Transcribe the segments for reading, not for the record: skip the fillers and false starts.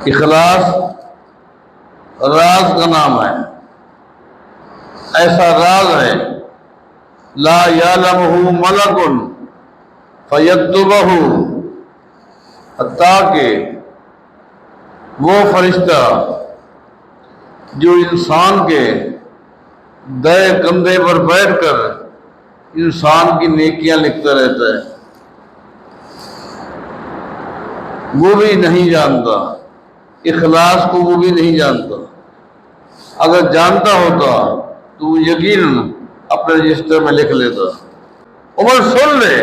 اخلاص راز کا نام ہے، ایسا راز ہے لا یعلمہ ملک فیکتبہ، حتیٰ کہ وہ فرشتہ جو انسان کے دائیں کندھے پر بیٹھ کر انسان کی نیکیاں لکھتا رہتا ہے، وہ بھی نہیں جانتا اخلاص کو، وہ بھی نہیں جانتا۔ اگر جانتا ہوتا تو یقیناً اپنے رجسٹر میں لکھ لیتا۔ عمر سن لے،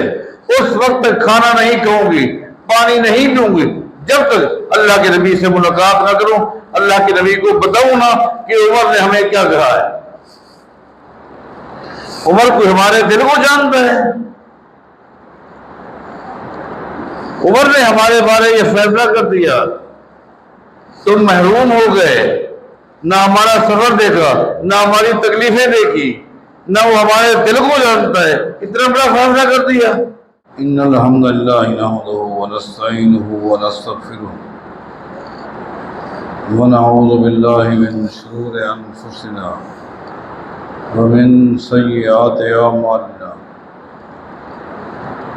اس وقت تک کھانا نہیں کھاؤں گی، پانی نہیں پیوں گی جب تک اللہ کے نبی سے ملاقات نہ کروں، اللہ کے نبی کو بتاؤں نہ کہ عمر نے ہمیں کیا کہا ہے۔ عمر کو ہمارے دل کو جانتا ہے، عمر نے ہمارے بارے یہ فیصلہ کر دیا، تم محروم ہو گئے، نہ ہمارا سفر دیکھا، نہ ہماری تکلیفیں دیکھی، نہ وہ ہمارے دل کو جانتا ہے، اتنا بڑا فیصلہ کر دیا۔ ان الحمد للہ نحمدہ ونستعینہ ونستغفرہ ونعوذ باللہ من شرور انفسنا ومن سیئات اعمالنا،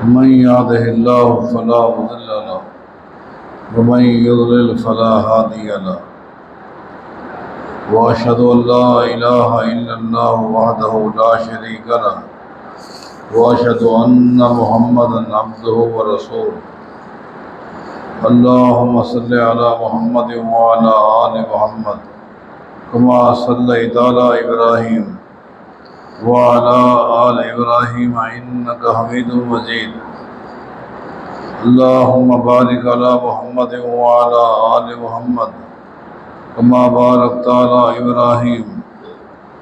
من يهده الله فلا مضل له ومن يضلل فلا هادي له، واشهد ان لا اله الا الله وحده لا شريك له، واشهد ان محمدا عبده ورسوله۔ اللهم صل على محمد وعلى آل محمد كما صليت على إبراهيم وعلى آل إبراهيم إنك حميد مجيد۔ اللهم بارك على محمد وعلى آل محمد كما باركت على إبراهيم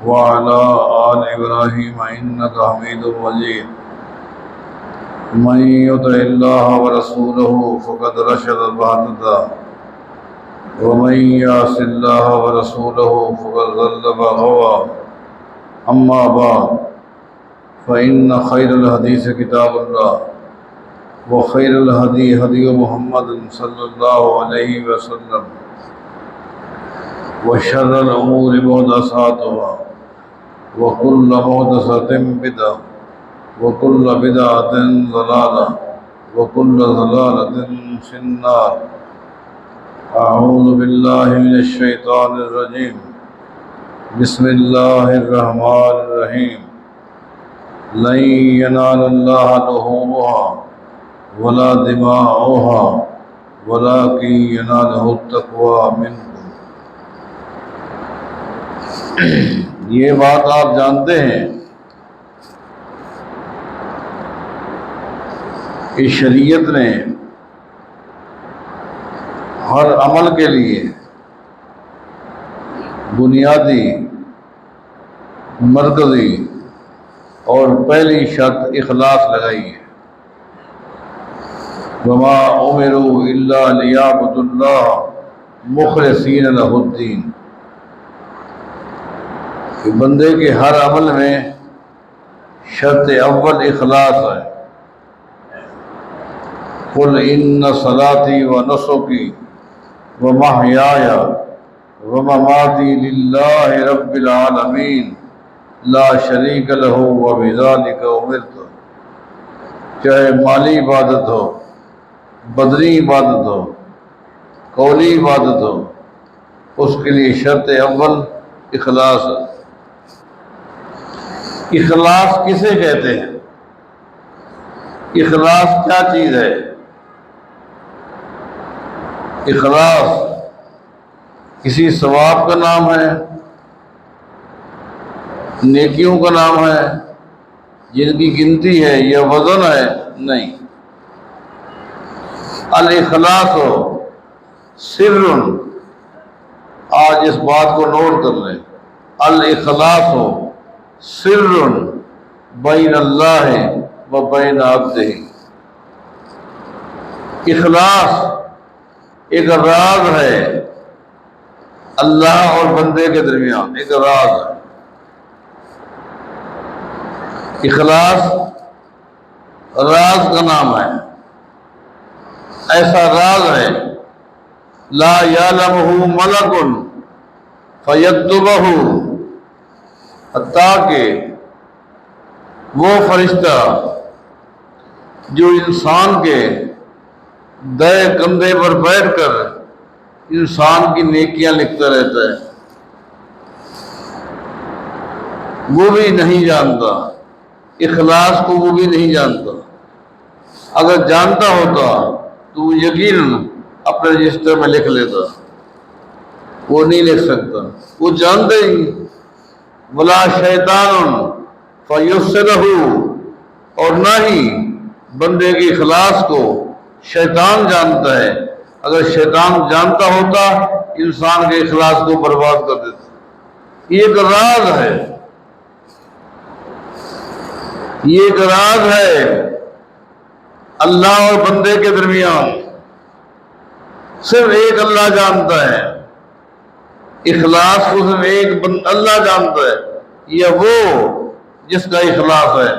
وعلى آل إبراهيم إنك حميد مجيد۔ من يطع الله ورسوله فقد رشد واهتدى، ومن يعص الله ورسوله فقد ضل وغوى۔ أما بعد فإن خير الحديث كتاب الله، وخير الهدي هدي محمد صلى الله عليه وسلم، وشر الأمور محدثاتها، وكل محدثة بدعة، وكل بدعة ضلالة، وكل ضلالة في النار۔ أعوذ بالله من الشيطان الرجيم، بسم الله الرحمن الرحيم۔ لن ينال الله لحومها ولا دماؤها ولكن يناله التقوى منكم۔ یہ بات آپ جانتے ہیں کہ شریعت نے ہر عمل کے لیے بنیادی، مرکزی اور پہلی شرط اخلاص لگائی ہے۔ وما امروا الا ليعبدوا الله مخلصین لہ الدین، کہ بندے کے ہر عمل میں شرط اول اخلاص ہے۔ قل ان صلاتي ونسكي ومحياي ومماتي لله رب العالمين لا شريك له وبذلك امرت۔ چاہے مالی عبادت ہو، بدنی عبادت ہو، قولی عبادت ہو، اس کے لیے شرط اول اخلاص ہے۔ اخلاص کسے کہتے ہیں؟ اخلاص کیا چیز ہے؟ اخلاص کسی ثواب کا نام ہے، نیکیوں کا نام ہے جن کی گنتی ہے یا وزن ہے؟ نہیں۔ الاخلاص سر، آج اس بات کو نوٹ کر لیں، الاخلاص سر بین اللہ و بین عبدہ۔ اخلاص ایک راز ہے اللہ اور بندے کے درمیان، ایک راز ہے۔ اخلاص راز کا نام ہے، ایسا راز ہے لا یعلمہ ملک فیکتبہ، حتیٰ کہ وہ فرشتہ جو انسان کے دائیں کندھے پر بیٹھ کر انسان کی نیکیاں لکھتا رہتا ہے، وہ بھی نہیں جانتا، اخلاص کو وہ بھی نہیں جانتا۔ اگر جانتا ہوتا تو وہ یقیناً اپنے رجسٹر میں لکھ لیتا، وہ نہیں لکھ سکتا، وہ جانتے ہی ولا شیطان فیفسدہ، اور نہ ہی بندے کے اخلاص کو شیطان جانتا ہے۔ اگر شیطان جانتا ہوتا انسان کے اخلاص کو برباد کر دیتا۔ یہ ایک راز ہے، یہ ایک راز ہے اللہ اور بندے کے درمیان، صرف ایک اللہ جانتا ہے۔ اخلاص کو صرف ایک اللہ جانتا ہے، یہ وہ جس کا اخلاص ہے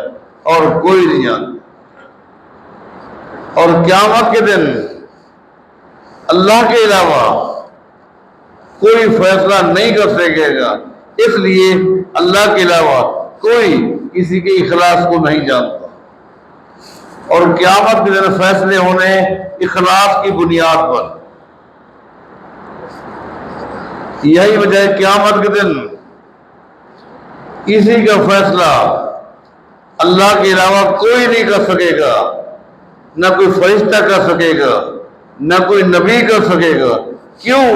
اور کوئی نہیں جانتا۔ اور قیامت کے دن اللہ کے علاوہ کوئی فیصلہ نہیں کر سکے گا، اس لیے اللہ کے علاوہ کوئی کسی کے اخلاص کو نہیں جانتا، اور قیامت کے دن فیصلے ہونے اخلاص کی بنیاد پر۔ یہی وجہ ہے قیامت کے دن کسی کا فیصلہ اللہ کے علاوہ کوئی نہیں کر سکے گا، نہ کوئی فرشتہ کر سکے گا، نہ کوئی نبی کر سکے گا۔ کیوں؟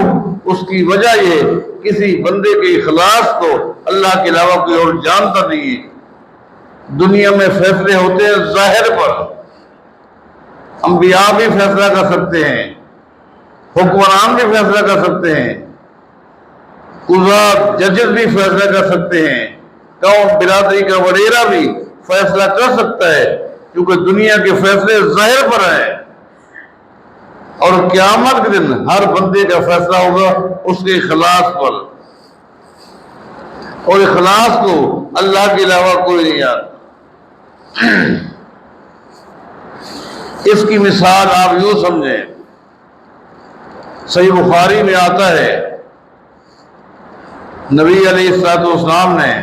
اس کی وجہ یہ کسی بندے کے اخلاص کو اللہ کے علاوہ کوئی اور جانتا نہیں ہے۔ دنیا میں فیصلے ہوتے ہیں ظاہر پر، انبیاء بھی فیصلہ کر سکتے ہیں، حکمران بھی فیصلہ کر سکتے ہیں، قضات ججز بھی فیصلہ کر سکتے ہیں، قوم برادری کا وڈیرا بھی فیصلہ کر سکتا ہے، کیونکہ دنیا کے فیصلے ظاہر پر ہیں۔ اور قیامت کے دن ہر بندے کا فیصلہ ہوگا اس کے اخلاص پر، اور اخلاص کو اللہ کے علاوہ کوئی نہیں جانتا۔ اس کی مثال آپ یوں سمجھیں، صحیح بخاری میں آتا ہے نبی علیہ الصلوۃ والسلام نے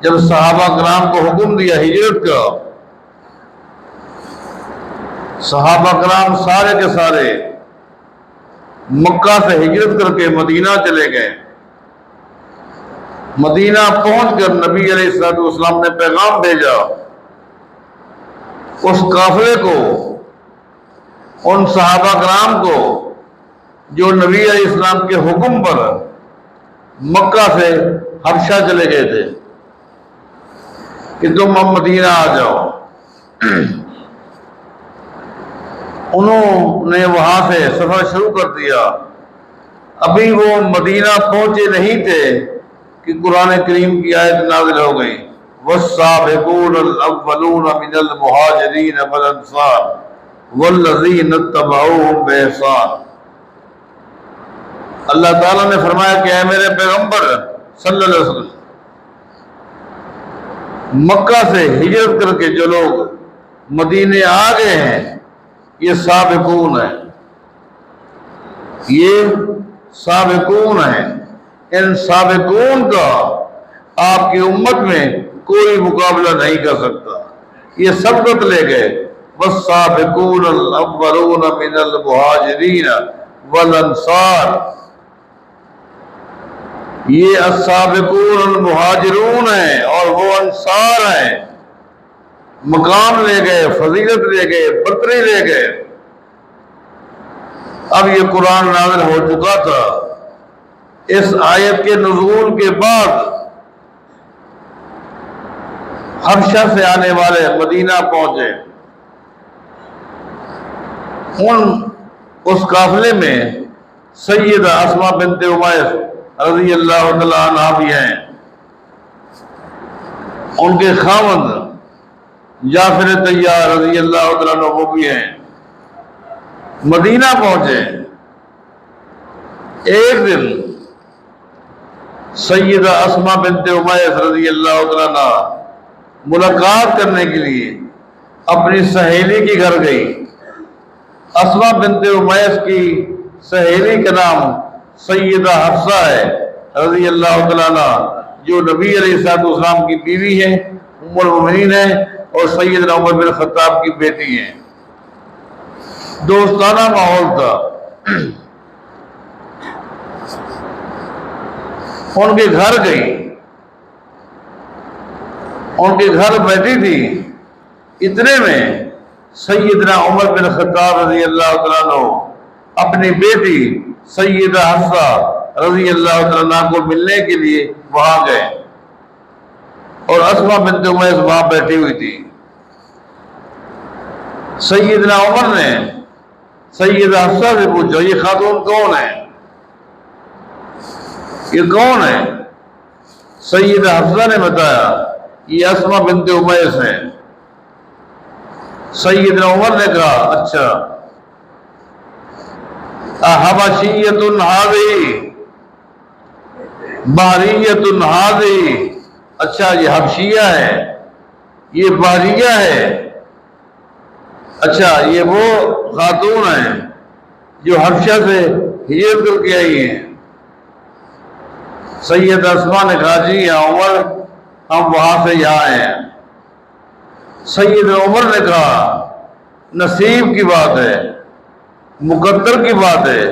جب صحابہ کرام کو حکم دیا ہجرت کا، صحابہ کرام سارے کے سارے مکہ سے ہجرت کر کے مدینہ چلے گئے۔ مدینہ پہنچ کر نبی علیہ الصلوۃ والسلام نے پیغام بھیجا، اس قافلے کو، ان صحابہ کرام کو جو نبی علیہ السلام کے حکم پر مکہ سے حبشہ چلے گئے تھے، کہ تم اب مدینہ آ جاؤ۔ انہوں نے وہاں سے سفر شروع کر دیا۔ ابھی وہ مدینہ پہنچے نہیں تھے کہ قرآن کریم کی آیت نازل ہو گئی، والسابقون الاولون من المہاجرین والانصار والذین اتبعوہم بإحسان۔ اللہ تعالیٰ نے فرمایا کہ اے میرے پیغمبر صلی اللہ علیہ وسلم، مکہ سے ہجرت کر کے جو لوگ مدینے آ گئے ہیں یہ سابقون ہیں، یہ سابقون ہیں۔ ان سابقون کا آپ کی امت میں کوئی مقابلہ نہیں کر سکتا، یہ سبقت لے گئے۔ والسابقون الاولون من المہاجرین والانصار، یہ السابقون المہاجرون ہیں اور وہ انصار ہیں۔ مقام لے گئے، فضیلت لے گئے، برتری لے گئے۔ اب یہ قرآن نازل ہو چکا تھا، اس آیت کے نزول کے بعد حبشہ سے آنے والے مدینہ پہنچے۔ اس قافلے میں سیدہ اسماء بنت عمیس رضی اللہ تعالیٰ عنہ بھی ہیں، ان کے خاوند جعفر طیار رضی اللہ تعالیٰ عنہ وہ بھی ہیں۔ مدینہ پہنچے، ایک دن سیدہ اسماء بنت عمیس رضی اللہ تعالیٰ عنہ ملاقات کرنے کے لیے اپنی سہیلی کے گھر گئی۔ اسماء بنت عمیس کی سہیلی کا نام سیدہ حفصہ ہے رضی اللہ تعالیٰ عنہ، جو نبی علیہ السلام کی بیوی ہے، ام المؤمنین ہے، اور سیدنا عمر بن خطاب کی بیٹی ہیں۔ دوستانہ ماحول تھا۔ ان کے گھر گئی، ان کے گھر بیٹھی تھی، اتنے میں سیدنا عمر بن خطاب رضی اللہ تعالیٰ عنہ اپنی بیٹی سیدہ حفصہ رضی اللہ تعالیٰ عنہ کو ملنے کے لیے وہاں گئے، اور اسماء بنت امیس وہاں بیٹھی ہوئی تھی۔ سیدنا عمر نے سیدہ حفصہ سے پوچھا، یہ خاتون کون ہے؟ یہ کون ہے؟ سیدہ حفصہ نے بتایا، یہ اسماء بنت امیس ہیں۔ سیدنا عمر نے کہا، اچھا، احبشیۃ ہذہ بحریۃ ہذہ، اچھا یہ حبشیہ ہے، یہ بحریہ ہے، اچھا یہ وہ خاتون ہیں جو حبشہ سے ہجرت کر کے آئی ہیں۔ سید اسماء نے کہا، جی ہاں عمر، ہم وہاں سے یہاں آئے ہیں۔ سید عمر نے کہا، نصیب کی بات ہے، مقدر کی بات ہے،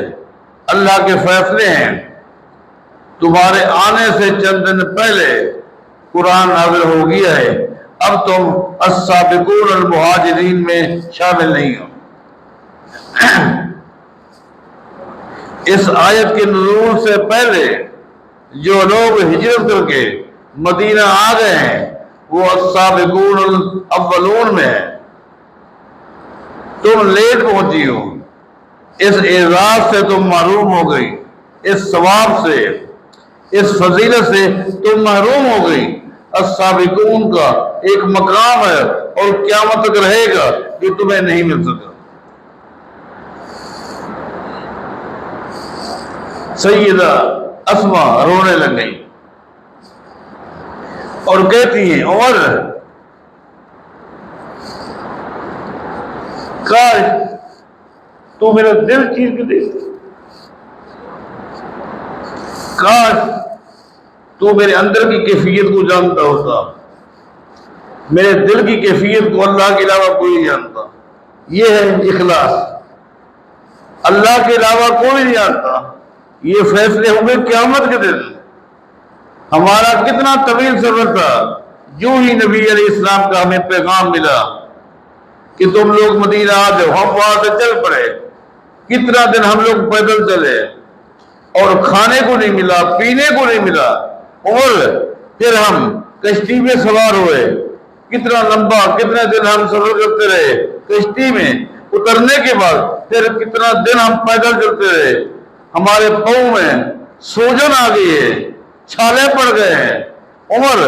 اللہ کے فیصلے ہیں۔ تمہارے آنے سے چند دن پہلے قرآن نازل ہو گیا ہے، اب تم السابقون المہاجرین میں شامل نہیں ہو۔ اس آیت کے نزول سے پہلے جو لوگ ہجرت کر کے مدینہ آ گئے ہیں وہ السابقون الاولون میں ہیں۔ تم لیٹ پہنچی ہو، اس اعزاز سے تم محروم ہو گئی، اس ثواب سے، اس فضیلت سے تم محروم ہو گئی۔ السابقون کا ایک مقام ہے اور قیامت تک رہے گا جو تمہیں نہیں مل سکا۔ سیدہ اسماء رونے لگ گئی اور کہتی ہیں، عمر کاش تو میرا دل چیر کے دیکھ، کاش تو میرے اندر کی کیفیت کو جانتا ہوتا، میرے دل کی کیفیت کو اللہ کے علاوہ کوئی نہیں جانتا۔ یہ ہے اخلاص، اللہ کے علاوہ کوئی نہیں جانتا۔ یہ فیصلے ہوئے قیامت کے دن۔ ہمارا کتنا طویل سفر تھا، جو ہی نبی علیہ السلام کا ہمیں پیغام ملا کہ تم لوگ مدینہ آ جاؤ، ہم وہاں سے چل پڑے۔ کتنا دن ہم لوگ پیدل چلے اور کھانے کو نہیں ملا، پینے کو نہیں ملا، اور پھر ہم کشتی میں سوار ہوئے۔ کتنا لمبا، کتنے دن ہم سفر کرتے رہے کشتی میں، اترنے کے بعد پھر کتنا دن ہم پیدل چلتے رہے۔ ہمارے پاؤں میں سوجن آ گئی ہے، چھالے پڑ گئے ہیں۔ عمر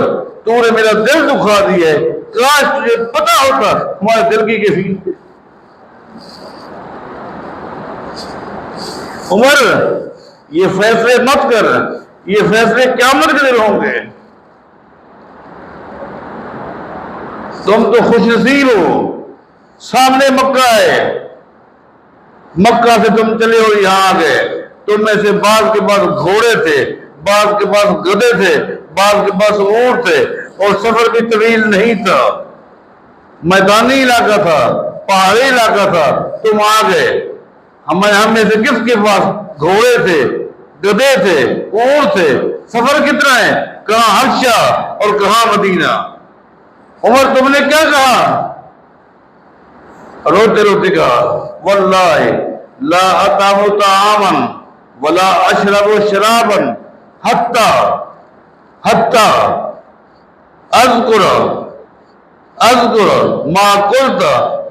تو نے میرا دل دکھا دیا ہے، کاش تجھے پتا ہوتا ہمارے دل کی کیفیت۔ عمر یہ فیصلے مت کر، یہ فیصلے قیامت کے دن ہوں گے۔ تم تو خوش نصیب ہو، سامنے مکہ ہے، مکہ سے تم چلے ہو یہاں آ گئے۔ تم میں سے بعض کے پاس گھوڑے تھے، بعض کے پاس گدھے تھے، بعض کے پاس اونٹ تھے، اور سفر بھی طویل نہیں تھا، میدانی علاقہ تھا، پہاڑی علاقہ تھا، تم آ گئے۔ ہم میں سے کس کے پاس گھوڑے تھے، گدھے تھے، اونٹ تھے؟ سفر کتنا ہے، کہاں حبشہ اور کہاں مدینہ۔ عمر تم نے کیا کہا؟ روتے روتے کہا، واللہ لا اطعم طعاما ولا اشرب شرابا حتی اذکر ما قلت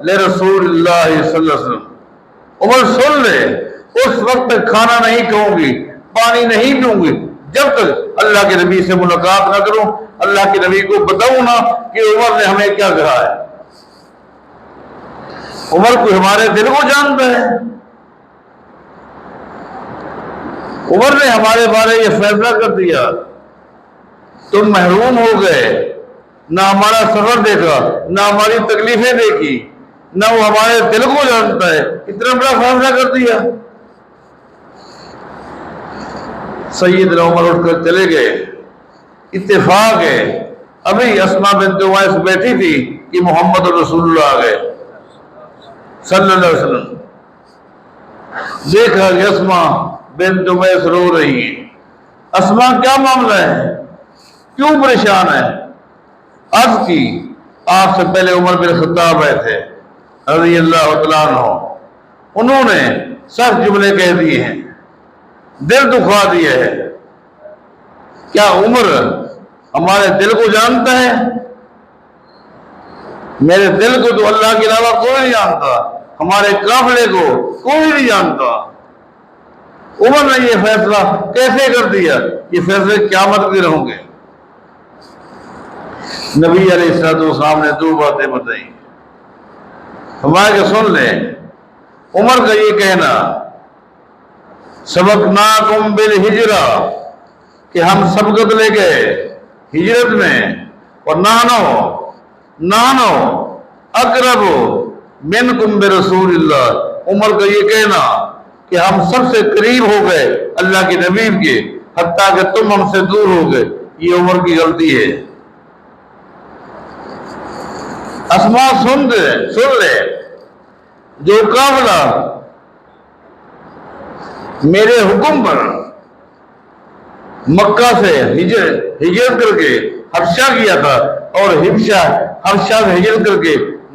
لرسول اللہ صلی اللہ علیہ وسلم۔ عمر سن لے، اس وقت تک کھانا نہیں کھاؤں گی، پانی نہیں پیوں گی جب تک اللہ کے نبی سے ملاقات نہ کروں، اللہ کے نبی کو بتاؤں نہ کہ عمر نے ہمیں کیا کہا ہے۔ عمر کو ہمارے دل کو جانتا ہے۔ عمر نے ہمارے بارے یہ فیصلہ کر دیا، تم محروم ہو گئے، نہ ہمارا سفر دیکھا، نہ ہماری تکلیفیں دیکھی، نہ وہ ہمارے دل کو جانتا ہے، اتنا بڑا فیصلہ کر دیا۔ سیدنا عمر اٹھ کر چلے گئے. اتفاق ہے ابھی اسماء بنت عمیس بیٹھی تھی کہ محمد رسول اللہ آ گئے صلی اللہ علیہ وسلم. دیکھا کہ اسماء بنت عمیس رو رہی ہیں. اسماء کیا معاملہ ہے, کیوں پریشان ہے؟ عرض کی آپ سے پہلے عمر بن خطاب آئے تھے رضی اللہ تعالیٰ عنہ, انہوں نے سخت جملے کہہ دیے ہیں, دل دکھا دیے ہے. کیا عمر ہمارے دل کو جانتا ہے؟ میرے دل کو تو اللہ کے علاوہ کوئی نہیں جانتا, ہمارے قافلے کو کوئی نہیں جانتا. عمر نے یہ فیصلہ کیسے کر دیا؟ یہ فیصلے قیامت کے ہوں گے. نبی علیہ السلام نے دو باتیں بتائی, ہمارے سن لیں. عمر کا یہ کہنا سبقناکم بالہجرہ کہ ہم سبقت لے گئے ہجرت میں, اور نانو اقرب منکم برسول اللہ. عمر کا یہ کہنا کہ ہم سب سے قریب ہو گئے اللہ کے نبی کے, حتیٰ کہ تم ہم سے دور ہو گئے. یہ عمر کی غلطی ہے. اسماء سن لے, جو قافلہ میرے حکم پر مکہ سے ہجرت کر کے حبشہ کیا تھا, اور حبشہ سے ہجرت کر کے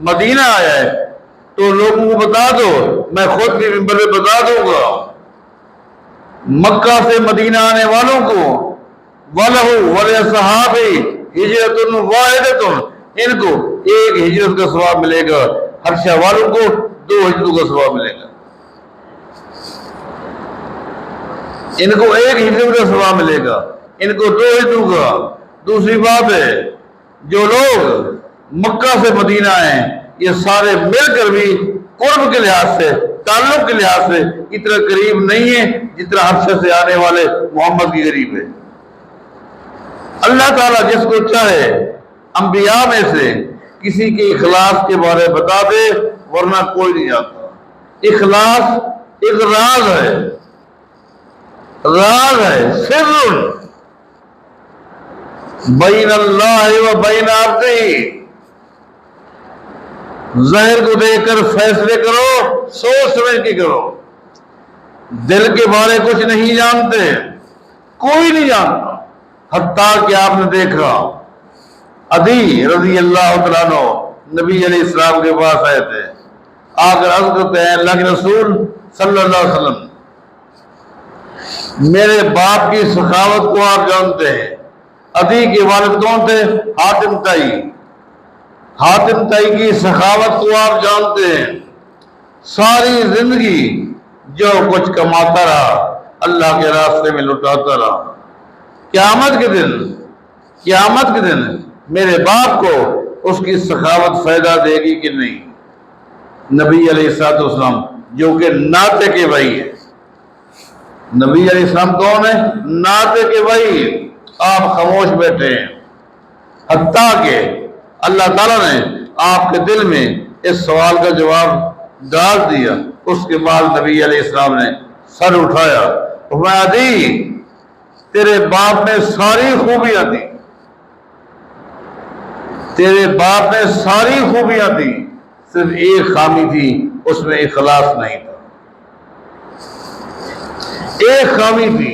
مدینہ آیا ہے, تو لوگوں کو بتا دو, میں خود بھی منبر پہ بتا دوں گا, مکہ سے مدینہ آنے والوں کو وَلَهُ وَلِأَصْحَابِهِ ہجرۃ وَاحِدَۃ, ان کو ایک ہجرت کا ثواب ملے گا, حبشہ والوں کو 2 ہجرتوں کا ثواب ملے گا. ان کو ایک ہجرت کا ثواب ملے گا, ان کو 2 ہجرتوں کا. دوسری بات ہے, جو لوگ مکہ سے مدینہ آئے یہ سارے مل کر بھی قرب کے لحاظ سے, تعلق کے لحاظ سے اتنا قریب نہیں ہے جتنا حبشہ سے آنے والے محمد کی قریب ہے. اللہ تعالیٰ جس کو چاہے انبیاء میں سے کسی کے اخلاص کے بارے بتا دے, ورنہ کوئی نہیں جانتا. اخلاص ایک راز ہے, سر بین اللہ و بین عبدہ. ظاہر کو دیکھ کر فیصلے کرو, سوچ سمجھ کے کرو. دل کے بارے کچھ نہیں جانتے, کوئی نہیں جانتا. حتیٰ کہ آپ نے دیکھا عدی رضی اللہ تعالیٰ عنہ نبی علیہ السلام کے پاس آئے تھے, آ کر عرض کرتے ہیں اللہ کے رسول صلی اللہ علیہ وسلم, میرے باپ کی سخاوت کو آپ جانتے ہیں. عدی کے والد کون تھے؟ حاتم تائی کی سخاوت کو آپ جانتے ہیں. ساری زندگی جو کچھ کماتا رہا اللہ کے راستے میں لٹاتا رہا. قیامت کے دن میرے باپ کو اس کی سخاوت فائدہ دے گی کہ نہیں؟ نبی علیہ السلام جو کہ ناطے کے بھائی ہیں. نبی علیہ السلام کون ہے؟ ناطے کے بھائی. آپ خاموش بیٹھے ہیں, حتیٰ کہ اللہ تعالیٰ نے آپ کے دل میں اس سوال کا جواب ڈال دیا. اس کے بعد نبی علیہ السلام نے سر اٹھایا, فرمایا عدی تیرے باپ میں ساری خوبیاں تھیں, تیرے باپ میں ساری خوبیاں تھیں, صرف ایک خامی تھی, اس میں اخلاص نہیں تھا. ایک خامی تھی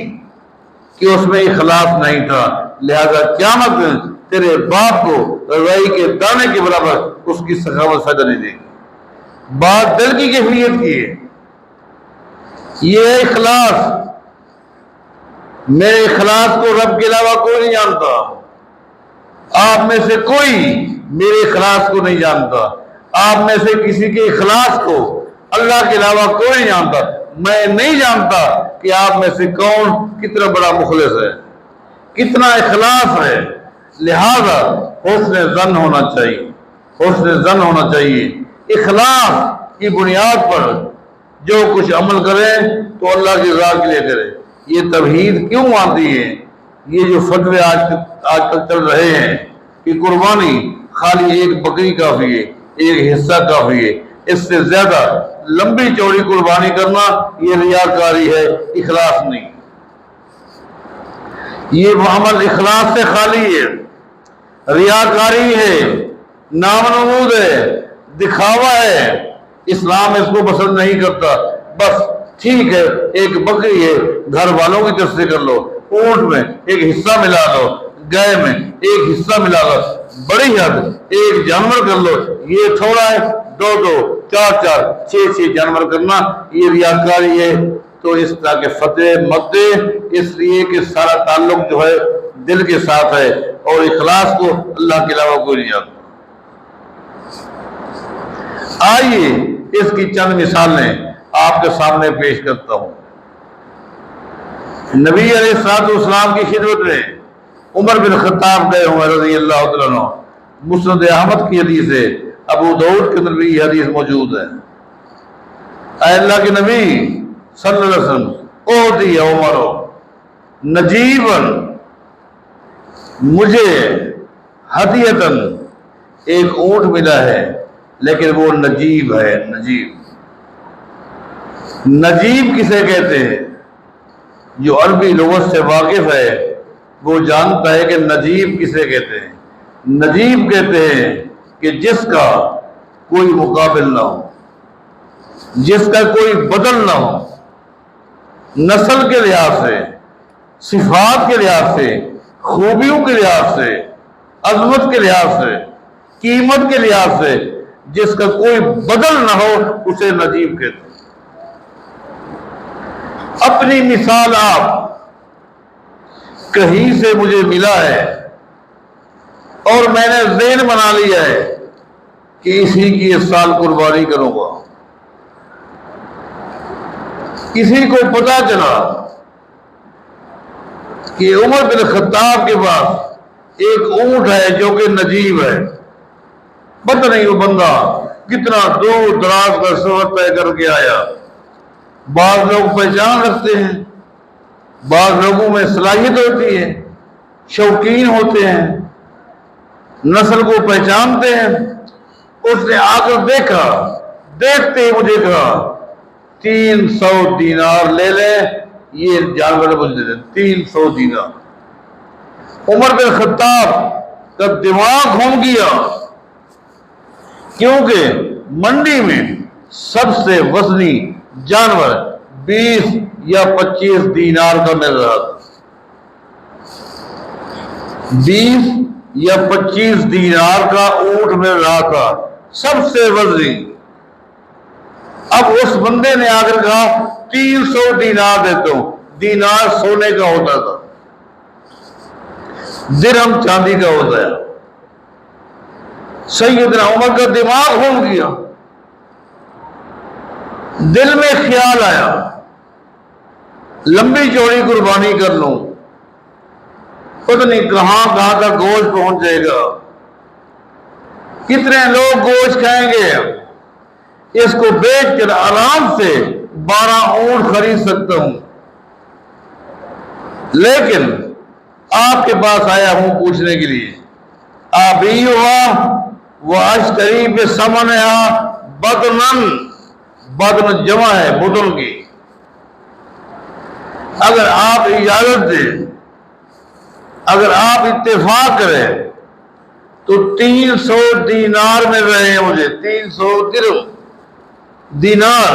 کہ اس میں اخلاص نہیں تھا. لہذا قیامت میں تیرے باپ کو رائی کے دانے کے برابر اس کی سخاوت فائدہ نہیں دے گی. بات دل کی کیفیت کی ہے. یہ ہے اخلاص. میرے اخلاص کو رب کے علاوہ کوئی نہیں جانتا. آپ میں سے کوئی میرے اخلاص کو نہیں جانتا. آپ میں سے کسی کے اخلاص کو اللہ کے علاوہ کوئی نہیں جانتا. میں نہیں جانتا کہ آپ میں سے کون کتنا بڑا مخلص ہے, کتنا اخلاص ہے. لہذا حسن ظن ہونا چاہیے, حسن ظن ہونا چاہیے. اخلاص کی بنیاد پر جو کچھ عمل کرے تو اللہ کی رضا کے لیے کرے. یہ توحید کیوں آتی ہے؟ یہ جو فتوے آج تک چل رہے ہیں کہ قربانی خالی ایک بکری کافی ہے, ایک حصہ کافی ہے, اس سے زیادہ لمبی چوڑی قربانی کرنا یہ ریاکاری ہے, اخلاص نہیں. یہ وہ عمل اخلاص سے خالی ہے، ریاکاری ہے، نام نمود ہے، دکھاوا ہے، اسلام اس کو پسند نہیں کرتا۔ بس ٹھیک ہے، ایک بکری ہے، گھر والوں کی طرف سے کر لو، اونٹ میں ایک حصہ ملا لو، گائے میں ایک حصہ ملا لو، بڑی حد ایک جانور کر لو، یہ تھوڑا ہے، دو دو چار چار چھ چھ جانور کرنا یہ ریاکاری ہے۔ تو اس طرح کے فتح مت دے، اس لیے کہ سارا تعلق جو ہے دل کے ساتھ ہے، اور اخلاص کو اللہ کے علاوہ کوئی نہیں جانتا۔ آئیے اس کی چند مثالیں آپ کے سامنے پیش کرتا ہوں۔ نبی علیہ الصلوۃ والسلام کی خدمت میں عمر بن خطاب گئے ہوئے رضی اللہ تعالیٰ عنہ، مسند احمد کی حدیث ہے، ابو داؤد کے اندر بھی یہ حدیث موجود ہے۔ اے اللہ کے نبی صلی اللہ علیہ وسلم، اعطی عمر نجیباً، مجھے ہدیتاً ایک اونٹ ملا ہے، لیکن وہ نجیب ہے۔ نجیب، نجیب کسے کہتے ہیں؟ جو عربی لغت سے واقف ہے وہ جانتا ہے کہ نجیب کسے کہتے ہیں۔ نجیب کہتے ہیں کہ جس کا کوئی مقابل نہ ہو، جس کا کوئی بدل نہ ہو، نسل کے لحاظ سے، صفات کے لحاظ سے، خوبیوں کے لحاظ سے، عظمت کے لحاظ سے، قیمت کے لحاظ سے، جس کا کوئی بدل نہ ہو اسے نجیب کہتے ہیں۔ اپنی مثال آپ کہیں سے مجھے ملا ہے اور میں نے ذہن بنا لیا ہے کہ اسی کی اس سال قربانی کروں گا۔ کسی کو پتا چلا کہ عمر بن خطاب کے پاس ایک اونٹ ہے جو کہ نجیب ہے، پتہ نہیں وہ بندہ کتنا دور دراز کا سفر طے کر کے آیا۔ بعض لوگ پہچان رکھتے ہیں، بعض لوگوں میں صلاحیت ہوتی ہے، شوقین ہوتے ہیں، نسل کو پہچانتے ہیں۔ اس نے آ کر دیکھا، دیکھتے ہی مجھے کہا 300 دینار لے لے، یہ جانور مجھے دے دے۔ 300 دینار۔ عمر بن خطاب کا دماغ گھوم گیا، کیونکہ منڈی میں سب سے وزنی جانور 20 یا 25 دینار کا مل رہا تھا۔ 20 یا 25 دینار کا اونٹ مل رہا تھا، سب سے وزنی۔ اب اس بندے نے آ کر کہا 300 دینار دیتا ہوں۔ دینار سونے کا ہوتا تھا، درہم چاندی کا ہوتا ہے۔ سیدنا عمر کا دماغ گھوم گیا، دل میں خیال آیا لمبی چوڑی قربانی کر لوں، پتہ نہیں کہاں کہاں تک گوشت پہنچ جائے گا، کتنے لوگ گوشت کھائیں گے۔ اس کو بیچ کر آرام سے 12 اونٹ خرید سکتا ہوں، لیکن آپ کے پاس آیا ہوں پوچھنے کے لیے، آبی ہوا وہ اشتری پہ سمن ہے بدنن، بدن جمع ہے بدن کی، اگر آپ اجازت دیں، اگر آپ اتفاق کریں تو 300 دینار مل رہے ہیں مجھے، 300 درہم دینار۔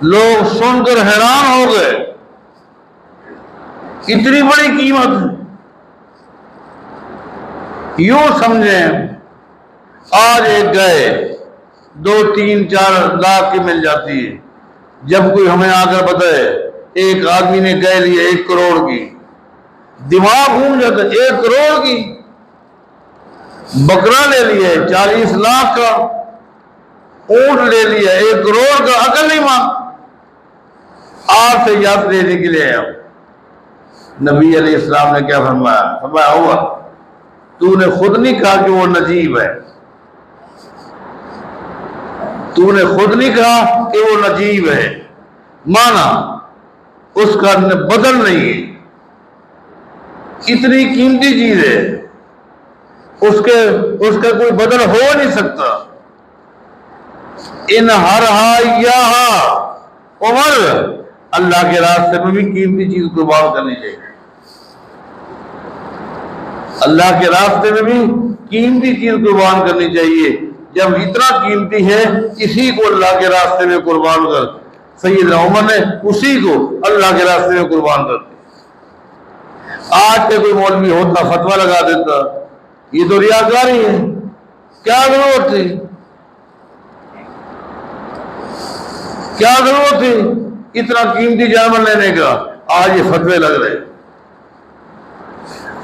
لوگ سن کر حیران ہو گئے، اتنی بڑی قیمت ہے۔ یوں سمجھیں آج ایک گائے 2 3 4 لاکھ کی مل جاتی ہے، جب کوئی ہمیں آ کر بتائے ایک آدمی نے گائے لی 1 کروڑ کی، دماغ گھوم جاتا ہے۔ 1 کروڑ کی بکرا لے لیا 40 لاکھ کا، اونٹ لے لیا 1 کروڑ کا، عقل نہیں مان۔ آپ سے یاد لینے کے لیے آیا ہوں۔ نبی علیہ السلام نے کیا فرمایا؟ فرمایا ہوا تو نے خود نہیں کہا کہ وہ نجیب ہے، تو نے خود نہیں کہا کہ وہ نجیب ہے، مانا اس کا بدل نہیں ہے، اتنی قیمتی چیز ہے، اس کا کوئی بدل ہو نہیں سکتا۔ ان ہرہا عمر، اللہ کے راستے میں بھی قیمتی چیز قربان کرنی چاہیے۔ اللہ کے راستے میں بھی قیمتی چیز قربان کرنی چاہیے. جب اتنا قیمتی ہے اسی کو اللہ کے راستے میں قربان کر. سیدنا عمر نے اسی کو اللہ کے راستے میں قربان کر دیا. آج کے کوئی مولوی ہوتا فتویٰ لگا دیتا یہ تو ریاکاری ہے. کیا ضرورت تھی؟ کیا ضرورت تھی اتنا قیمتی جانور لینے کا؟ آج یہ فتوے لگ رہے ہیں.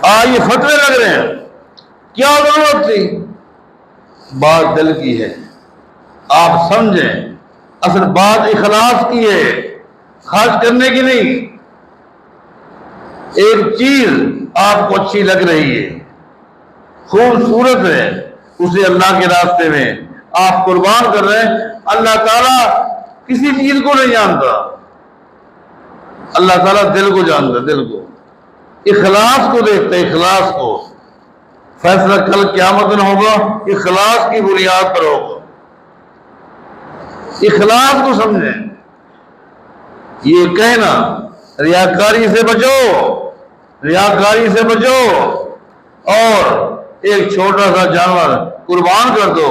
آج یہ فتوے لگ رہے ہیں. کیا ضرورت تھی؟ بات دل کی ہے. آپ سمجھیں اصل بات اخلاص کی ہے، خرچ کرنے کی نہیں. ایک چیز آپ کو اچھی لگ رہی ہے، خوبصورت ہے، اسے اللہ کے راستے میں آپ قربان کر رہے ہیں. اللہ تعالیٰ کسی چیز کو نہیں جانتا، اللہ تعالیٰ دل کو جانتا، دل کو، اخلاص کو دیکھتا ہے. اخلاص کو فیصلہ کل قیامت میں ہوگا، اخلاص کی بنیاد پر ہوگا. اخلاص کو سمجھیں. یہ کہنا ریاکاری سے بچو، ریاکاری سے بچو اور ایک چھوٹا سا جانور قربان کر دو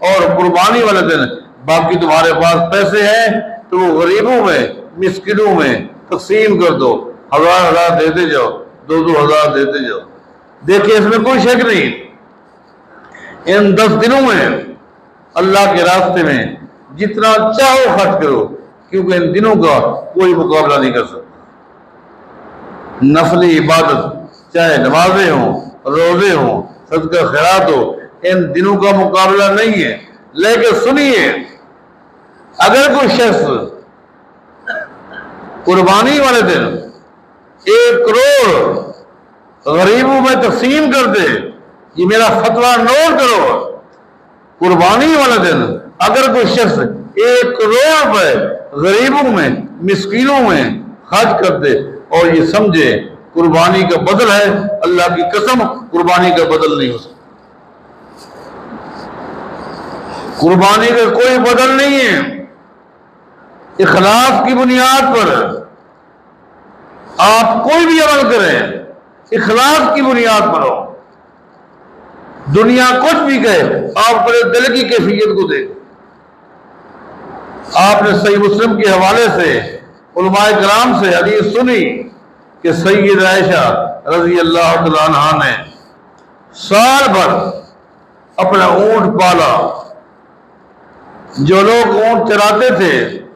اور قربانی والے دن باقی تمہارے پاس پیسے ہیں تو وہ غریبوں میں مسکینوں میں تقسیم کر دو. 1000 دیتے جاؤ، 2000 دیتے جاؤ. دیکھیں اس میں کوئی شک نہیں. ان 10 دنوں میں اللہ کے راستے میں جتنا چاہو خرچ کرو، کیونکہ ان دنوں کا کوئی مقابلہ نہیں کر سکتا. نفلی عبادت چاہے نمازیں ہوں، روزے ہوں، صدقہ خیرات ہو، ان دنوں کا مقابلہ نہیں ہے. لیکن سنیے، اگر کوئی شخص قربانی والے دن 1 کروڑ غریبوں میں تقسیم کر دے، یہ میرا فتویٰ نوٹ کرو. قربانی والے دن اگر کوئی شخص 1 کروڑ روپے غریبوں میں مسکینوں میں خرچ کر دے اور یہ سمجھے قربانی کا بدل ہے، اللہ کی قسم قربانی کا بدل نہیں ہو سکتا. قربانی کا کوئی بدل نہیں ہے. اخلاص کی بنیاد پر آپ کوئی بھی عمل کریں، اخلاص کی بنیاد پر ہو. دنیا کچھ بھی کہے، آپ اپنے دل کی کیفیت کو دیکھیں. آپ نے صحیح مسلم کے حوالے سے علماء کرام سے حدیث سنی کہ سید عائشہ رضی اللہ تعالیٰ عنہا نے سال بھر اپنا اونٹ پالا. جو لوگ اونٹ چراتے تھے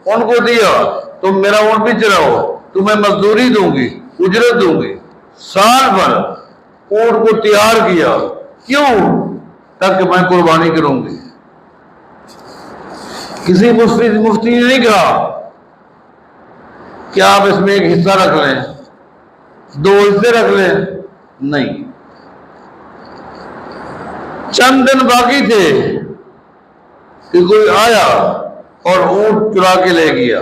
ان کو دیا، تم میرا اونٹ بھی چراؤ، تمہیں مزدوری دوں گی، اجرت دوں گی. سال بھر اونٹ کو تیار کیا. کیوں؟ تاکہ میں قربانی کروں گی. کسی مفتی نے نہیں کہا کہ آپ اس میں 1 حصہ رکھ لیں، 2 حصے رکھ لیں. نہیں. چند دن باقی تھے کہ کوئی آیا اور اونٹ چرا کے لے گیا.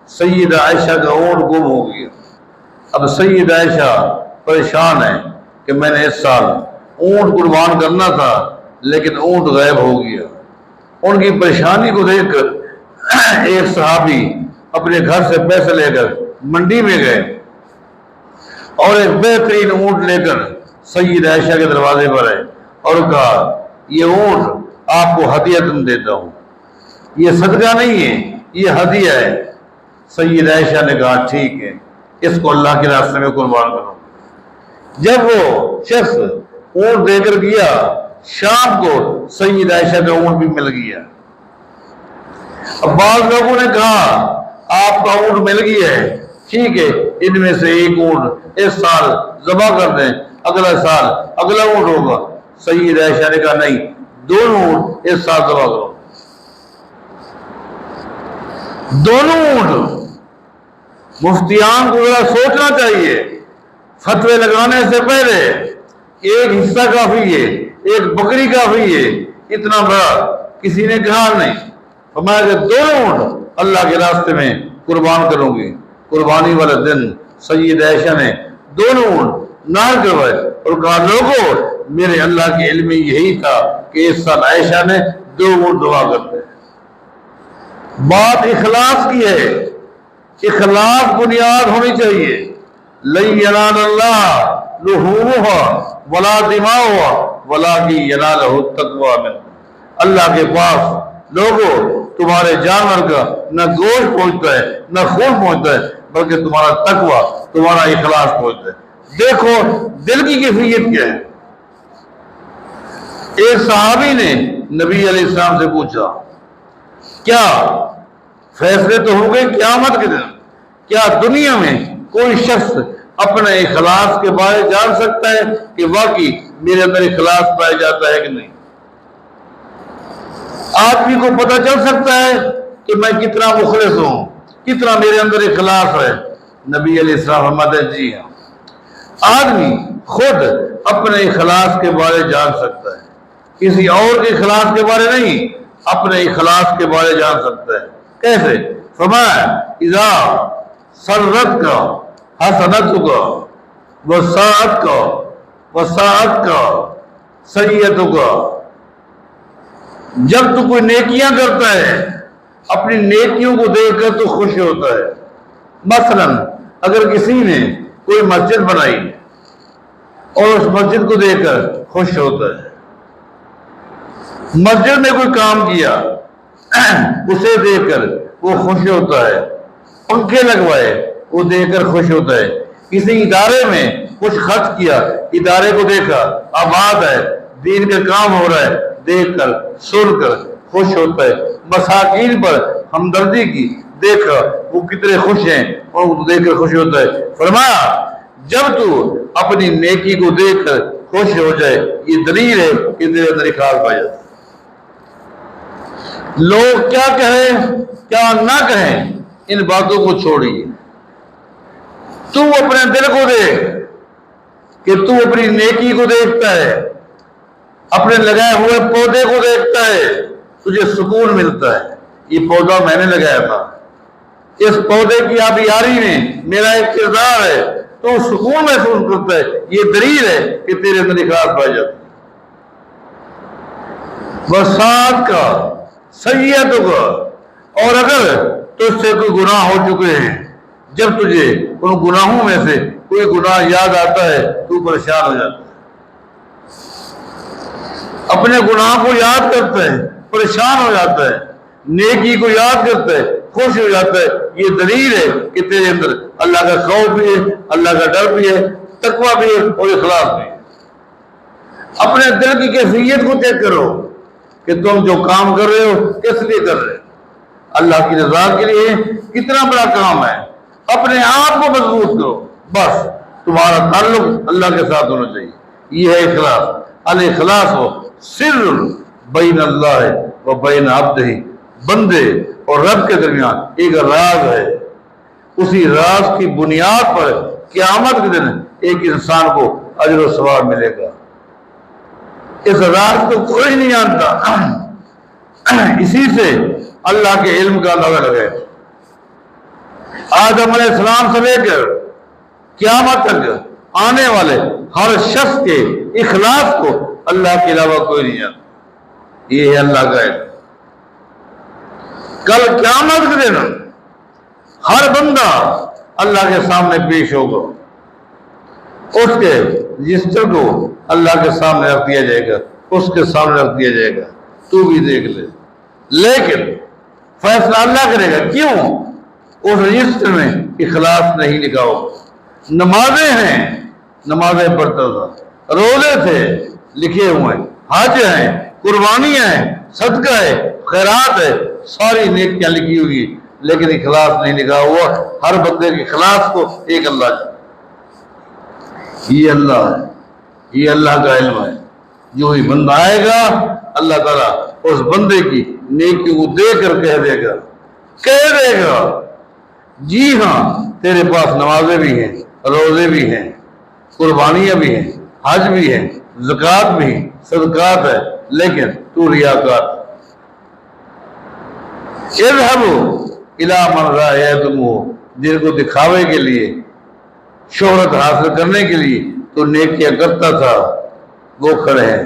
سیدہ عائشہ کا اونٹ گم ہو گیا. اب سیدہ عائشہ پریشان ہے کہ میں نے اس سال اونٹ قربان کرنا تھا لیکن اونٹ غائب ہو گیا. ان کی پریشانی کو دیکھ کر ایک صحابی اپنے گھر سے پیسے لے کر منڈی میں گئے اور ایک بہترین اونٹ لے کر سیدہ عائشہ کے دروازے پر آئے اور کہا یہ اونٹ آپ کو ہدیۃ دیتا ہوں، یہ صدقہ نہیں ہے، یہ ہدیہ ہے. سیدہ عائشہ نے کہا ٹھیک ہے، اس کو اللہ کے راستے میں قربان کرو. جب وہ شخص اونٹ دے کر گیا، شام کو سیدہ عائشہ کا اونٹ بھی مل گیا. اب بعض لوگوں نے کہا آپ کا اونٹ مل گیا ہے، ٹھیک ہے، ان میں سے ایک اونٹ اس سال ذبح کر دیں، اگلا سال اگلا اونٹ ہوگا. سیدہ عائشہ نے کہا نہیں، دونوں اونٹ اس سال ذبح کرو. دونوں اونٹ. مفتیان کو ذرا سوچنا چاہیے فتوے لگانے سے پہلے. ایک حصہ کافی ہے، ایک بکری کافی ہے، اتنا بڑا کسی نے کہا نہیں. فرمایا کہ دونوں اونٹ اللہ کے راستے میں قربان کروں گی. قربانی والے دن سید عائشہ نے دونوں اونٹ نار کروائے اور کہا لوگوں میرے اللہ کے علم میں یہی تھا کہ اس سال عائشہ نے 2 اونٹ ذبح کر دے. بات اخلاص کی ہے. اخلاص بنیاد ہونی چاہیے. لن ینال اللہ لحومها ولا دماؤها ولكن يناله التقوى منكم۔ اللہ کے پاس لوگوں تمہارے جانور کا نہ گوشت پہنچتا ہے نہ خون پہنچتا ہے، بلکہ تمہارا تقوی، تمہارا اخلاص پہنچتا ہے۔ دیکھو دل کی کیفیت کیا ہے۔ ایک صحابی نے نبی علیہ السلام سے پوچھا، کیا فیصلے تو ہو گئے قیامت کے دن، کیا دنیا میں کوئی شخص اپنے اخلاص کے بارے جان سکتا ہے کہ واقعی میرے اندر اخلاص پایا جاتا ہے کہ نہیں؟ آدمی کو پتہ چل سکتا ہے کہ میں کتنا مخلص ہوں، کتنا میرے اندر اخلاص ہے؟ نبی علیہ السلام فرماتے ہیں جی ہاں، آدمی خود اپنے اخلاص کے بارے جان سکتا ہے، کسی اور کے اخلاص کے بارے نہیں، اپنے اخلاص کے بارے جان سکتا ہے۔ کیسے؟ فرمایا اذا سرت کا حسنت کا وساعت کا سیئت کا، جب تو کوئی نیکیاں کرتا ہے اپنی نیکیوں کو دیکھ کر تو خوش ہوتا ہے۔ مثلا اگر کسی نے کوئی مسجد بنائی اور اس مسجد کو دیکھ کر خوش ہوتا ہے، مسجد میں کوئی کام کیا اسے دیکھ کر وہ خوش ہوتا ہے، پنکھے لگوائے وہ دیکھ کر خوش ہوتا ہے، کسی ادارے میں کچھ خرچ کیا، ادارے کو دیکھا آباد ہے، دین کا کام ہو رہا ہے، دیکھ کر سن کر خوش ہوتا ہے، مساکین پر ہمدردی کی دیکھا وہ کتنے خوش ہیں اور وہ دیکھ کر خوش ہوتا ہے۔ فرمایا جب تو اپنی نیکی کو دیکھ کر خوش ہو جائے یہ دلیل ہے کہ تیرے اندر اخلاص پایا جائے۔ لوگ کیا کہیں کیا نہ کہیں ان باتوں کو چھوڑیے، تو اپنے دل کو دیکھ کہ تو اپنی نیکی کو دیکھتا ہے، اپنے لگائے ہوئے پودے کو دیکھتا ہے، تجھے سکون ملتا ہے، یہ پودا میں نے لگایا تھا، اس پودے کی آبیاری میں میرا ایک کردار ہے، تو سکون محسوس کرتا ہے، یہ دلیل ہے کہ تیرے اندر اخلاص پایا جاتا ہے۔ وسعت کا سیئت کا، اور اگر تجھ سے کوئی گناہ ہو چکے ہیں، جب تجھے ان گناہوں میں سے کوئی گناہ یاد آتا ہے تو پریشان ہو جاتا ہے، اپنے گناہ کو یاد کرتا ہے پریشان ہو جاتا ہے، نیکی کو یاد کرتا ہے خوش ہو جاتا ہے، یہ دلیل ہے کہ تیرے اندر اللہ کا خوف بھی ہے، اللہ کا ڈر بھی ہے، تقویٰ بھی ہے اور اخلاص بھی ہے۔ اپنے دل کی کیفیت کو چیک کرو کہ تم جو کام کر رہے ہو کس لیے کر رہے ہو، اللہ کی رضا کے لیے؟ کتنا بڑا کام ہے، اپنے آپ کو مضبوط کرو، بس تمہارا تعلق اللہ کے ساتھ ہونا چاہیے، یہ ہے اخلاص۔ الاخلاص ہو سر بین اللہ و بین عبدہ، بندے اور رب کے درمیان ایک راز ہے، اسی راز کی بنیاد پر قیامت کے دن ایک انسان کو اجر و ثواب ملے گا۔ اس راز کو کوئی نہیں جانتا، اسی سے اللہ کے علم کا اندازہ لگے۔ آدم علیہ السلام سے لے کر قیامت تک آنے والے ہر شخص کے اخلاص کو اللہ کے علاوہ کوئی نہیں جانتا، یہ ہے اللہ کا علم۔ کل قیامت کے دن ہر بندہ اللہ کے سامنے پیش ہوگا، اس کے رجسٹر کو اللہ کے سامنے رکھ دیا جائے گا، اس کے سامنے رکھ دیا جائے گا، تو بھی دیکھ لے، لیکن فیصلہ اللہ کرے گا۔ کیوں؟ اس رجسٹر میں اخلاص نہیں لکھا ہو۔ نمازیں ہیں، نمازیں پڑھتا تھا، روزے تھے لکھے ہوئے، حج ہیں، قربانیاں ہیں، صدقہ ہے، خیرات ہے، ساری نیکیاں لکھی ہوئی، لیکن اخلاص نہیں لکھا ہوا۔ ہر بندے کے اخلاص کو ایک اللہ جانتا، یہ اللہ ہے، یہ اللہ کا علم ہے۔ جو ہی بندہ آئے گا اللہ تعالیٰ اس بندے کی نیکی کو دیکھ کر کہہ دے گا جی ہاں تیرے پاس نمازیں بھی ہیں، روزے بھی ہیں، قربانیاں بھی ہیں، حج بھی ہیں، زکوٰۃ بھی ہیں، صدقات ہے، لیکن تو ریاکار۔ اذهبوا الى من رأيتموه، جن کو دکھاوے کے لیے، شہرت حاصل کرنے کے لیے تو نیکیاں کرتا تھا، وہ کھڑے ہیں،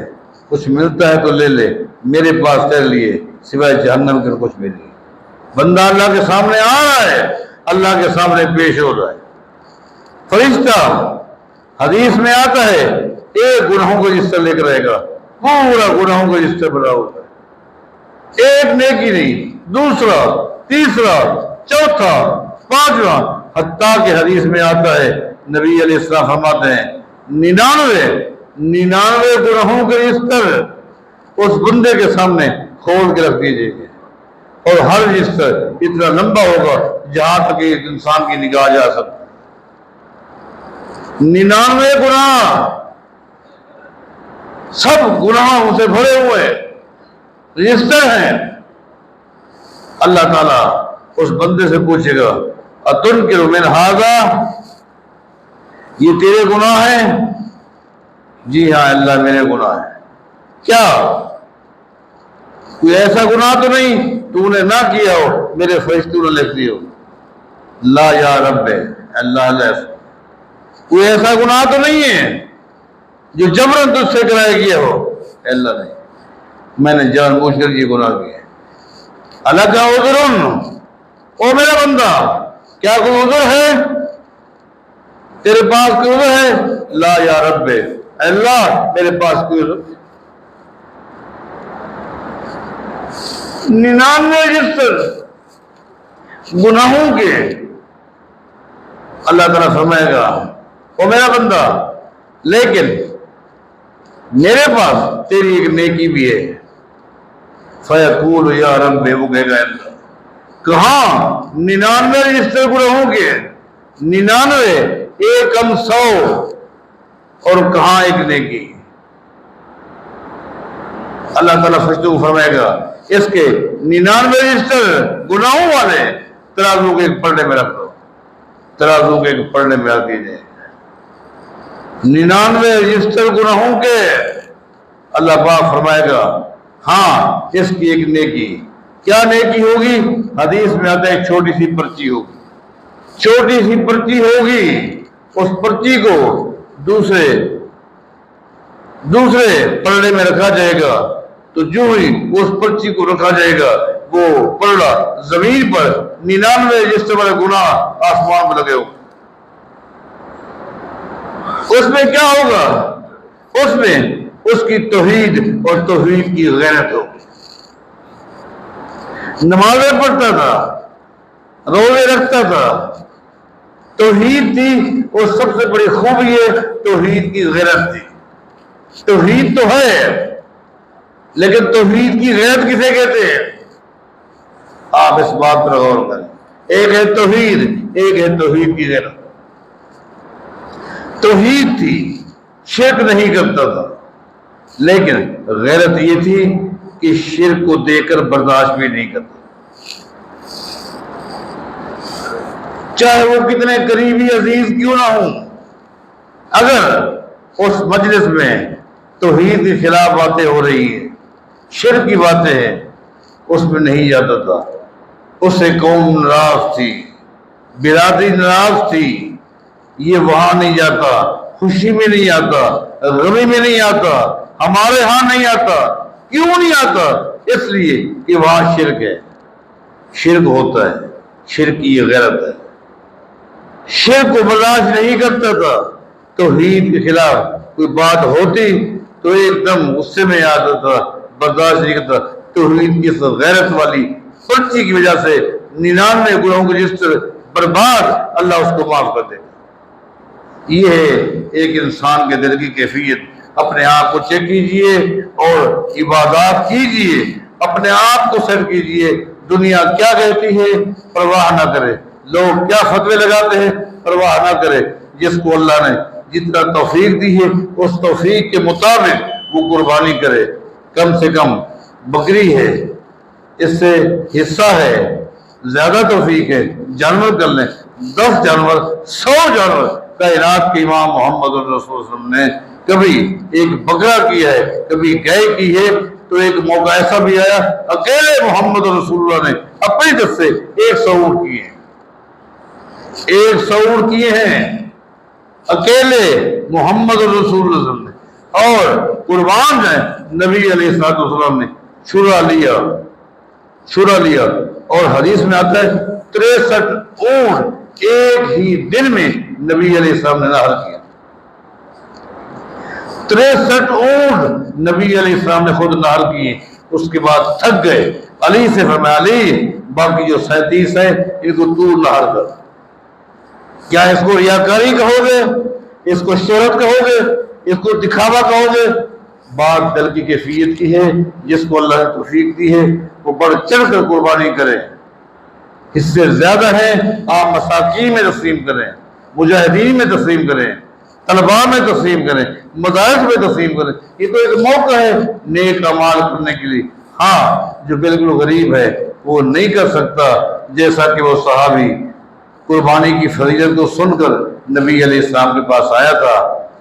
کچھ ملتا ہے تو لے لے، میرے پاس تیرے لیے سوائے جہنم کے کچھ بھی نہیں۔ بندہ اللہ کے سامنے آ رہا ہے، اللہ کے سامنے پیش ہو رہا ہے، فرشتہ حدیث میں آتا ہے ایک گناہوں کا رجسٹر لے کر رہے گا، پورا گناہوں کا رجسٹر بنا ہوتا ہے، ایک نیکی نہیں، دوسرا، تیسرا، چوتھا، پانچواں، حتیٰ کہ حدیث میں آتا ہے نبی علیہ السلام فرماتے ہیں 99 گناہوں کے رجسٹر اس بندے کے سامنے کھول کے رکھ دیجیے گے، اور ہر رجسٹر اتنا لمبا ہوگا جہاں تک ایک انسان کی نگاہ جا سکتی۔ 99 گناہ، سب گناہوں سے بھرے ہوئے رجسٹر ہیں۔ اللہ تعالیٰ اس بندے سے پوچھے گا اتنکر من ھذا، یہ تیرے گناہ ہیں؟ جی ہاں اللہ میرے گناہ ہیں۔ کیا کوئی ایسا گناہ تو نہیں تو نے نہ کیا ہو میرے فرشتوں نے لکھ دیے ہو؟ لا یا رب، اللہ کوئی ایسا گناہ تو نہیں ہے جو جبرن تجھ سے کرایا گیا ہو؟ اللہ نہیں، میں نے جان بوجھ کر یہ گناہ کیا۔ اللہ کا عذر، او میرا بندہ کیا کوئی عذر ہے تیرے پاس؟ کوئی عذر ہے؟ لا یا رب، اللہ میرے پاس کوئی عذر نہیں۔ 99 رجسٹر گناہوں کے، اللہ تعالیٰ فرمائے گا او میرا بندہ لیکن میرے پاس تیری ایک نیکی بھی ہے۔ فیقول یا رب، وہ کہے گا اللہ کہاں 99 رجسٹر گناہوں کے، 99 ایک کم 100، اور کہاں ایک نیکی؟ اللہ تعالیٰ فرشتوں کو فرمائے گا اس کے 99 رجسٹر گناہوں والے ترازو کے ایک پلڑے میں رکھ دو، ترازو کے ایک پلڑے میں رکھ دیجیے۔ 99 رجسٹر گناہوں کے، اللہ پاک فرمائے گا ہاں اس کی ایک نیکی۔ کیا نیکی ہوگی؟ حدیث میں آتا ہے ایک چھوٹی سی پرچی ہوگی، چھوٹی سی پرچی ہوگی، اس پرچی کو دوسرے پلڑے میں رکھا جائے گا، تو جو ہی اس پرچی کو رکھا جائے گا وہ پلڑا زمین پر 99 رجسٹر والے گناہ آسمان میں لگے ہوگا۔ اس میں کیا ہوگا؟ اس میں اس کی توحید اور توحید کی غیرت ہوگی۔ نمازیں پڑھتا تھا، روزے رکھتا تھا، توحید تھی، اور سب سے بڑی خوبی ہے توحید کی غیرت تھی۔ توحید تو ہے لیکن توحید کی غیرت کسے کہتے ہیں؟ آپ اس بات پر غور کریں، ایک ہے توحید، ایک ہے توحید کی غیرت۔ توحید تھی، شرک نہیں کرتا تھا، لیکن غیرت یہ تھی کہ شرک کو دیکھ کر برداشت بھی نہیں کرتا، چاہے وہ کتنے قریبی عزیز کیوں نہ ہوں۔ اگر اس مجلس میں توحید کے خلاف باتیں ہو رہی ہیں، شرک کی باتیں ہیں، اس میں نہیں جاتا تھا۔ اس سے قوم ناراض تھی، برادری ناراض تھی، یہ وہاں نہیں جاتا، خوشی میں نہیں آتا، غمی میں نہیں آتا، ہمارے ہاں نہیں آتا۔ کیوں نہیں آتا؟ اس لیے کہ وہاں شرک ہے، شرک ہوتا ہے، شرک کی یہ غیرت ہے، شرک کو برداشت نہیں کرتا تھا۔ توحید کے خلاف کوئی بات ہوتی تو ایک دم غصے میں آتا تھا، برداشت نہیں کرتا۔ توحید کی اس غیرت والی پرچی کی وجہ سے 99 گناہوں کے رجسٹر برباد، اللہ اس کو معاف کر دے گا۔ یہ ہے ایک انسان کے دل کی کیفیت۔ اپنے آپ کو چیک کیجئے اور عبادات کیجئے، اپنے آپ کو سیٹ کیجئے۔ دنیا کیا کہتی ہے پرواہ نہ کرے، لوگ کیا فتوے لگاتے ہیں پرواہ نہ کرے۔ جس کو اللہ نے جتنا توفیق دی ہے اس توفیق کے مطابق وہ قربانی کرے۔ کم سے کم بکری ہے، اس سے حصہ ہے، زیادہ توفیق ہے جانور کر لیں، 10 جانور 100 جانور۔ کائنات کے امام محمد رسول اللہ علیہ وسلم نے کبھی ایک بکرا کیا ہے، کبھی گائے کی ہے، تو ایک موقع ایسا بھی آیا اکیلے محمد رسول اللہ نے اپنی طرف سے 100 اونٹ کیے ہیں، 100 اونٹ کیے ہیں اکیلے محمد رسول اللہ صلی اللہ علیہ وسلم نے، اور قربان ہے نبی علیہ السلام نے شورا لیا، اور حدیث میں آتا ہے 63 اونٹ ایک ہی دن میں نبی علیہ السلام نے نہر کیا۔ 63 اونٹ نبی علیہ السلام نے خود نہر کیے، اس کے بعد تھک گئے، علی سے فرمایا علی باقی جو 37 ہے ان کو تو نہر کر۔ کیا اس کو ریاکاری کہو گے، اس کو شہرت کہو گے، اس کو دکھاوا کہو گے؟ بات دل کی کیفیت کی ہے، جس کو اللہ نے توفیق دی ہے وہ بڑھ چڑھ کر قربانی کرے، اس سے زیادہ ہے آپ مساکین میں تقسیم کریں، مجاہدین میں تقسیم کریں، طلباء میں تقسیم کریں، مدارس میں تقسیم کریں۔ یہ تو ایک موقع ہے نیک اعمال کرنے کے لیے۔ ہاں جو بالکل غریب ہے وہ نہیں کر سکتا، جیسا کہ وہ صحابی قربانی کی فضیلت کو سن کر نبی علیہ السلام کے پاس آیا تھا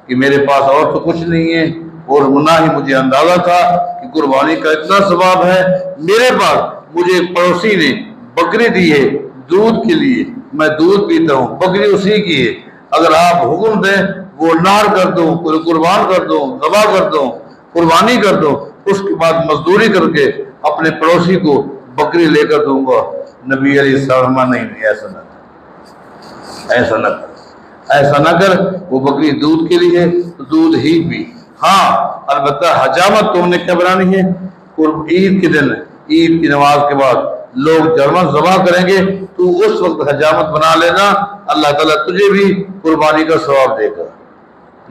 کہ میرے پاس اور تو کچھ نہیں ہے، اور نہ ہی مجھے اندازہ تھا کہ قربانی کا اتنا ثواب ہے۔ میرے پاس مجھے ایک پڑوسی نے بکری دی ہے دودھ کے لیے، میں دودھ پیتا ہوں، بکری اسی کی ہے، اگر آپ حکم دیں وہ نہر کر دوں، قربان کر دوں، ذبح کر دوں، قربانی کر دوں، اس کے بعد مزدوری کر کے اپنے پڑوسی کو بکری لے کر دوں گا۔ نبی علیہ السلام نہیں ایسا نہ کر، ایسا نہ کر، ایسا نہ کر، وہ بکری دودھ کے لیے دودھ ہی بھی۔ ہاں البتہ حجامت تم نے کیا بنانی ہے؟ عید کے دن، عید کی نماز کے بعد لوگ جرمن ذبح کریں گے تو اس وقت حجامت بنا لینا، اللہ تعالیٰ تجھے بھی قربانی کا ثواب دے گا۔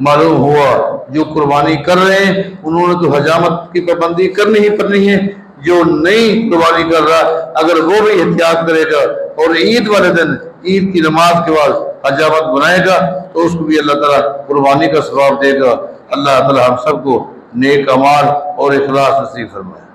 معلوم ہوا جو قربانی کر رہے ہیں انہوں نے تو حجامت کی پابندی کرنی ہی ہے، جو نہیں قربانی کر رہا اگر وہ بھی احتیاط کرے گا اور عید والے دن عید کی نماز کے بعد حجامت بنائے گا تو اس کو بھی اللہ تعالیٰ قربانی کا ثواب دے گا۔ اللہ تعالیٰ ہم سب کو نیک اعمال اور اخلاص نصیب فرمائے۔